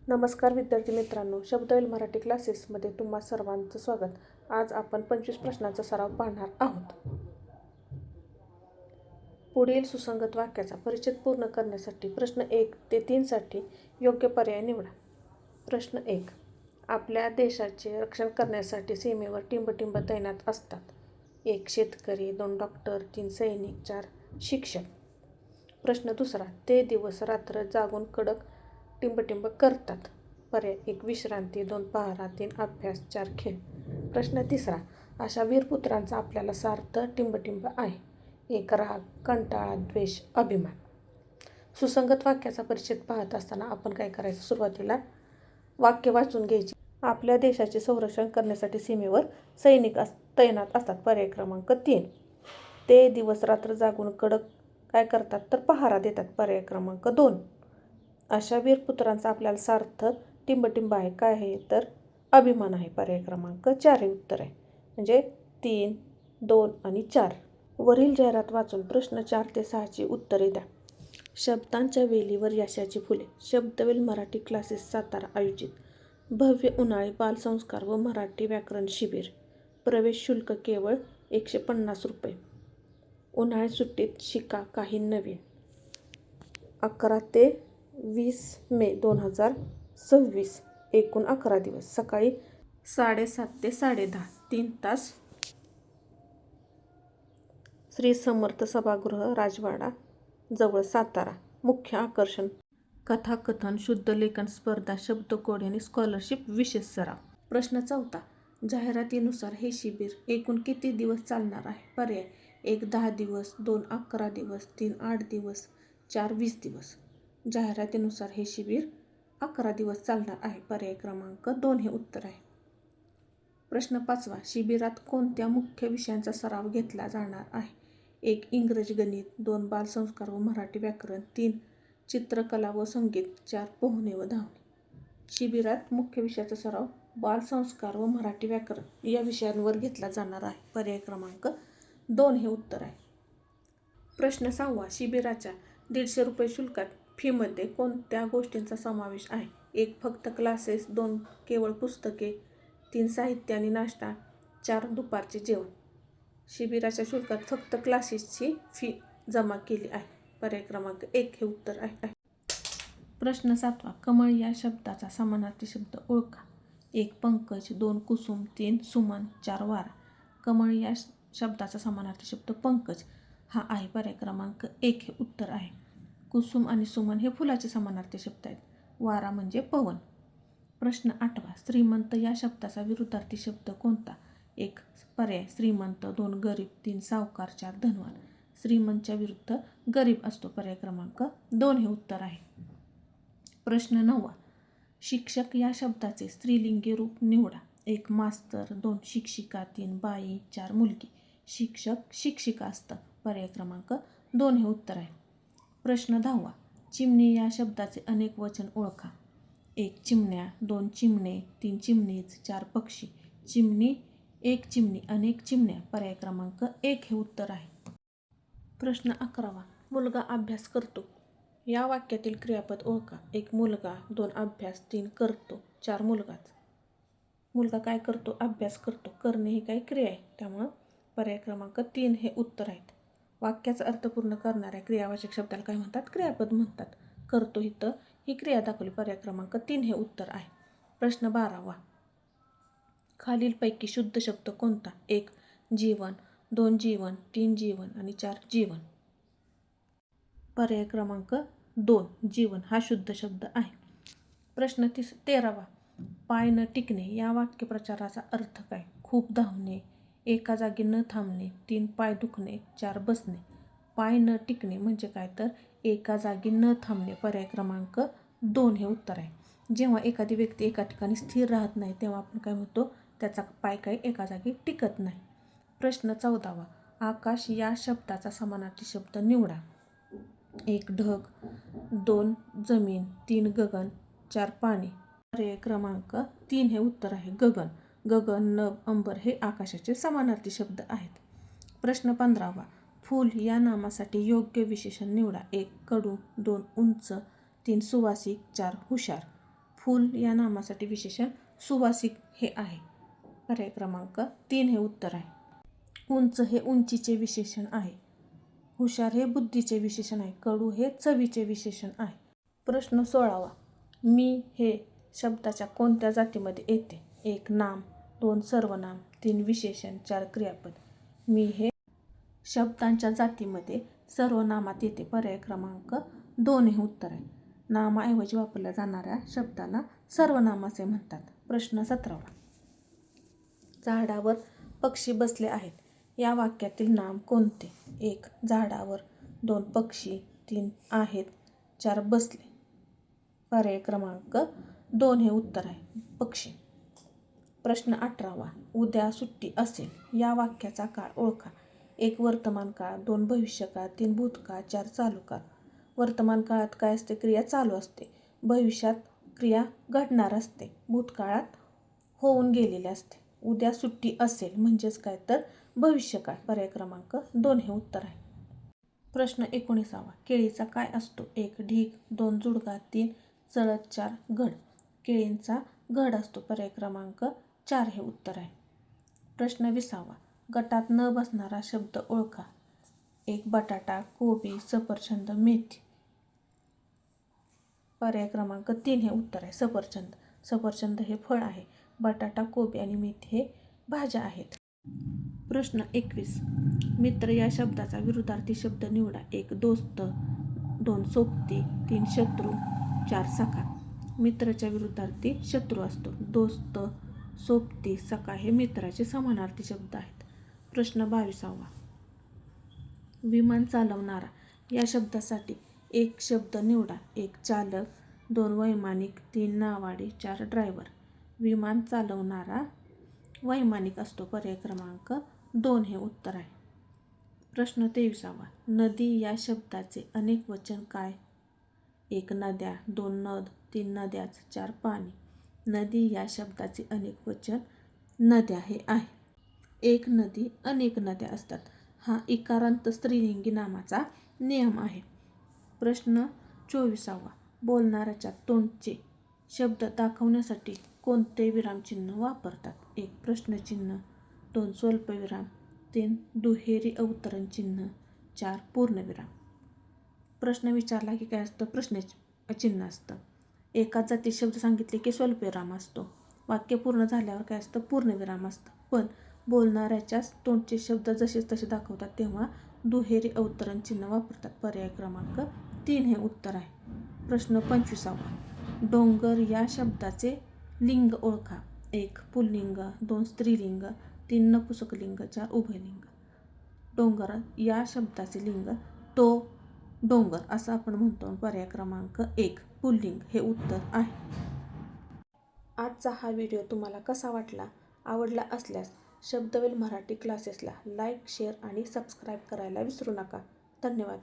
नमस्कार विद्यार्थी मित्रांनो, शब्दवेल मराठी क्लासेसमध्ये तुम्हा सर्वांचं स्वागत. आज आपण 25 प्रश्नांचा सराव पाहणार आहोत. पुढील सुसंगत वाक्याचा परिच्छेद पूर्ण करण्यासाठी प्रश्न 1 ते 3 साठी योग्य पर्याय निवडा. प्रश्न 1. आपल्या देशाचे रक्षण करण्यासाठी सीमेवर टिंबटिंब तैनात असतात. 1 शेतकरी, 2 डॉक्टर, 3 सैनिक, 4 शिक्षक. प्रश्न 2. ते दिवस रात्र जागून कडक टिंबटिंब करतात. पर्याय 1 विश्रांती, 2 पहारा, 3 अभ्यास, 4 खेळ. प्रश्न 3. अशा वीरपुत्रांचा आपल्याला सार्थ टिंबटिंब आहे. 1 राग, कंटाळा, द्वेष, अभिमान. सुसंगत वाक्याचा परिच्छेद पाहत असताना आपण काय करायचं? सुरुवातीला वाक्य वाचून घ्यायचे. आपल्या देशाचे संरक्षण करण्यासाठी सीमेवर सैनिक तैनात असतात. पर्याय क्रमांक 3. ते दिवस रात्र जागून कडक काय करतात? तर पहारा देतात. पर्याय क्रमांक 2. अशा वीरपुत्रांचा आपल्याला सार्थ टिंबटिंब आहे. काय आहे? तर अभिमान आहे. पर्याय क्रमांक 4 हे उत्तर आहे. म्हणजे 3, 2 आणि 4. वरील जाहिरात वाचून प्रश्न 4 ते 6 ची उत्तरे द्या. शब्दांच्या वेलीवर यशाची फुले. शब्दवेल मराठी क्लासेस सातारा आयोजित भव्य उन्हाळी बालसंस्कार व मराठी व्याकरण शिबिर. प्रवेश शुल्क केवळ 150 रुपये. उन्हाळी सुट्टीत शिका काही नवीन. 11 ते 20 मे 2026. एकूण 11 दिवस. सकाळी 7:30 ते 10:30 3 तास. श्री समर्थ सभागृह, राजवाडा जवळ, सातारा. मुख्य आकर्षण कथाकथन, शुद्ध लेखन स्पर्धा, शब्दकोड आणि स्कॉलरशिप विशेष सराव. प्रश्न 4. जाहिरातीनुसार हे शिबिर एकूण किती दिवस चालणार आहे? पर्याय 1 10 दिवस, 2 11 दिवस, 3 8 दिवस, 4 20 दिवस. जाहिरातीनुसार हे शिबिर 11 दिवस चालणार आहे. पर्याय क्रमांक 2 हे उत्तर आहे. प्रश्न 5. शिबिरात कोणत्या मुख्य विषयांचा सराव घेतला जाणार आहे? 1 इंग्रजी गणित, 2 बालसंस्कार व मराठी व्याकरण, 3 चित्रकला व संगीत, 4 पोहणे व धावणे. शिबिरात मुख्य विषयाचा सराव बालसंस्कार व मराठी व्याकरण या विषयांवर घेतला जाणार आहे. पर्याय क्रमांक 2 हे उत्तर आहे. प्रश्न 6. शिबिराच्या 150 रुपये शुल्कात फीमध्ये कोणत्या गोष्टींचा समावेश आहे? 1 फक्त क्लासेस, 2 केवळ पुस्तके, 3 साहित्य आणि नाश्ता, 4 दुपारचे जेवण. शिबिराच्या शुल्कात फक्त क्लासेसची फी जमा केली आहे. पर्याय क्रमांक 1 हे उत्तर आहे. प्रश्न 7. कमळ या शब्दाचा समानार्थी शब्द ओळखा. 1 पंकज, 2 कुसुम, 3 सुमन, 4 वारा. कमळ या शब्दाचा समानार्थी शब्द पंकज हा आहे. पर्याय क्रमांक 1 हे उत्तर आहे. कुसुम आणि सुमन हे फुलाचे समानार्थी शब्द आहेत. वारा म्हणजे पवन. प्रश्न 8. श्रीमंत या शब्दाचा विरुद्धार्थी शब्द कोणता? 1 पर्याय श्रीमंत, 2 गरीब, 3 सावकार, 4 धनवान. श्रीमंतच्या विरुद्ध गरीब असतो. पर्याय क्रमांक 2 हे उत्तर आहे. प्रश्न 9. शिक्षक या शब्दाचे स्त्रीलिंगी रूप निवडा. 1 मास्तर, 2 शिक्षिका, 3 बाई, 4 मुलगी. शिक्षक शिक्षिका असतं. पर्याय क्रमांक 2 हे उत्तर आहे. प्रश्न 10. चिमणी या शब्दाचे अनेक वचन ओळखा. 1 चिमण्या, 2 चिमणे, 3 चिमणीज, 4 पक्षी. चिमणी, 1 चिमणी, अनेक चिमण्या. पर्याय क्रमांक 1 हे उत्तर आहे. प्रश्न 11. मुलगा अभ्यास करतो या वाक्यातील क्रियापद ओळखा. 1 मुलगा, 2 अभ्यास, 3 करतो, 4 मुलगाच. मुलगा काय करतो? अभ्यास करतो. करणे ही काही क्रिया आहे. त्यामुळं पर्याय क्रमांक 3 हे उत्तर आहेत. वाक्याचा अर्थ पूर्ण करणाऱ्या क्रियावाचक शब्दाला काय म्हणतात? क्रियापद म्हणतात. करतो इथं ही क्रिया दाखवली. पर्याय क्रमांक 3 हे उत्तर आहे. प्रश्न 12. खालीलपैकी शुद्ध शब्द कोणता? 1 जीवन, 2 जीवन, 3 जीवन आणि 4 जीवन. पर्याय क्रमांक 2 जीवन हा शुद्ध शब्द आहे. प्रश्न 13. पाय न टिकणे या वाक्यप्रचाराचा अर्थ काय? खूप धावणे, एका जागी न थांबणे, 3 पाय दुखणे, 4 बसणे. पाय न टिकणे म्हणजे काय? तर एका जागी न थांबणे. पर्याय क्रमांक 2 हे उत्तर आहे. जेव्हा एखादी व्यक्ती एका ठिकाणी स्थिर राहत नाही तेव्हा आपण काय म्हणतो? त्याचा पाय काही एका जागी टिकत नाही. प्रश्न 14. आकाश या शब्दाचा समानार्थी शब्द निवडा. 1 ढग, 2 जमीन, 3 गगन, 4 पाणी. पर्याय क्रमांक 3 हे उत्तर आहे. गगन, गगन, नभ, अंबर हे आकाशाचे समानार्थी शब्द आहेत. प्रश्न 15. फूल या नामासाठी योग्य विशेषण निवडा. 1 कडू, 2 उंच, 3 सुवासिक, 4 हुशार. फूल या नामासाठी विशेषण सुवासिक हे आहे. पर्याय क्रमांक 3 हे उत्तर आहे. उंच हे उंचीचे विशेषण आहे. हुशार हे बुद्धीचे विशेषण आहे. कडू हे चवीचे विशेषण आहे. प्रश्न 16वा. मी हे शब्दाच्या कोणत्या जातीमध्ये येते? 1 नाम, 2 सर्वनाम, 3 विशेषण, 4 क्रियापद. मी हे शब्दांच्या जातीमध्ये सर्वनामात येते. पर्याय क्रमांक 2 हे उत्तर आहे. नामाऐवजी वापरल्या जाणाऱ्या शब्दांना सर्वनाम असे म्हणतात. प्रश्न 17वा. झाडावर पक्षी बसले आहेत. या वाक्यातील नाम कोणते? 1 झाडावर, 2 पक्षी, 3 आहेत, 4 बसले. पर्याय क्रमांक 2 हे उत्तर आहे. पक्षी. प्रश्न 18वा. उद्या सुट्टी असेल. या वाक्याचा काळ ओळखा. 1 वर्तमान काळ, 2 भविष्यकाळ, 3 भूतकाळ, 4 चालू काळ. वर्तमान काळात काय असते? क्रिया चालू असते. भविष्यात क्रिया घडणार असते. भूतकाळात होऊन गेलेली असते. उद्या सुट्टी असेल म्हणजेच काय तर भविष्यकाळ. पर्याय क्रमांक 2 हे उत्तर आहे. प्रश्न 19वा. केळीचा काय असतो? 1 ढीग, 2 जुडगा, 3 चळत, 4 घड. केळींचा घड असतो. पर्याय क्रमांक 4 हे उत्तर आहे. प्रश्न 20वा. गटात न बसणारा शब्द ओळखा. 1 बटाटा, कोबी, सफरचंद, मेथी. पर्याय क्रमांक 3 हे उत्तर आहे. सफरचंद. सफरचंद हे फळ आहे. बटाटा, कोबी आणि मेथी हे भाज्या आहेत. प्रश्न 21. मित्र या शब्दाचा विरुद्धार्थी शब्द निवडा. 1 दोस्त, 2 सोबती, 3 शत्रू, 4 सखा. मित्राच्या विरुद्धार्थी शत्रू असतो. दोस्त, सोबती, सखा हे मित्राचे समानार्थी शब्द आहेत. प्रश्न 22वा. विमान चालवणारा या शब्दासाठी 1 शब्द निवडा. 1 चालक, 2 वैमानिक, 3 नावाडी, 4 ड्रायव्हर. विमान चालवणारा वैमानिक असतो. पर्याय क्रमांक 2 हे उत्तर आहे. प्रश्न 23वा. नदी या शब्दाचे अनेक वचन काय? 1 नद्या, 2 नद, 3 नद्याच, 4 पाणी. नदी या शब्दाचे अनेक वचन नद्या हे आहे. 1 नदी, अनेक नद्या असतात. हा इकारांत स्त्रीलिंगी नामाचा नियम आहे. प्रश्न 24वा. बोलणाऱ्याच्या तोंडचे शब्द दाखवण्यासाठी कोणते विरामचिन्ह वापरतात? 1 प्रश्नचिन्ह, 2 स्वल्पविराम, 3 दुहेरी अवतरण चिन्ह, 4 पूर्णविराम. प्रश्न विचारला की काय असतं? प्रश्नचिन्ह असतं. एकाच जाती शब्द सांगितले की स्वल्पविराम असतो. वाक्य पूर्ण झाल्यावर काय असतं? पूर्णविराम असतं. पण बोलणाऱ्याच्या तोंडचे शब्द जसे तसे दाखवतात तेव्हा दुहेरी अवतरण चिन्ह वापरतात. पर्याय क्रमांक 3 हे उत्तर आहे. प्रश्न 25वा. डोंगर या शब्दाचे लिंग ओळखा. 1 पुल्लिंग, 2 स्त्रीलिंग, 3 नपुंसकलिंग, 4 उभयलिंग. डोंगर या शब्दाचे लिंग तो डोंगर असं आपण म्हणतो. पर्याय क्रमांक 1 पुल्लिंग हे उत्तर आहे. आजचा हा व्हिडिओ तुम्हाला कसा वाटला? आवडला असल्यास शब्दवेल मराठी क्लासेसला लाईक, शेअर आणि सबस्क्राईब करायला विसरू नका. धन्यवाद.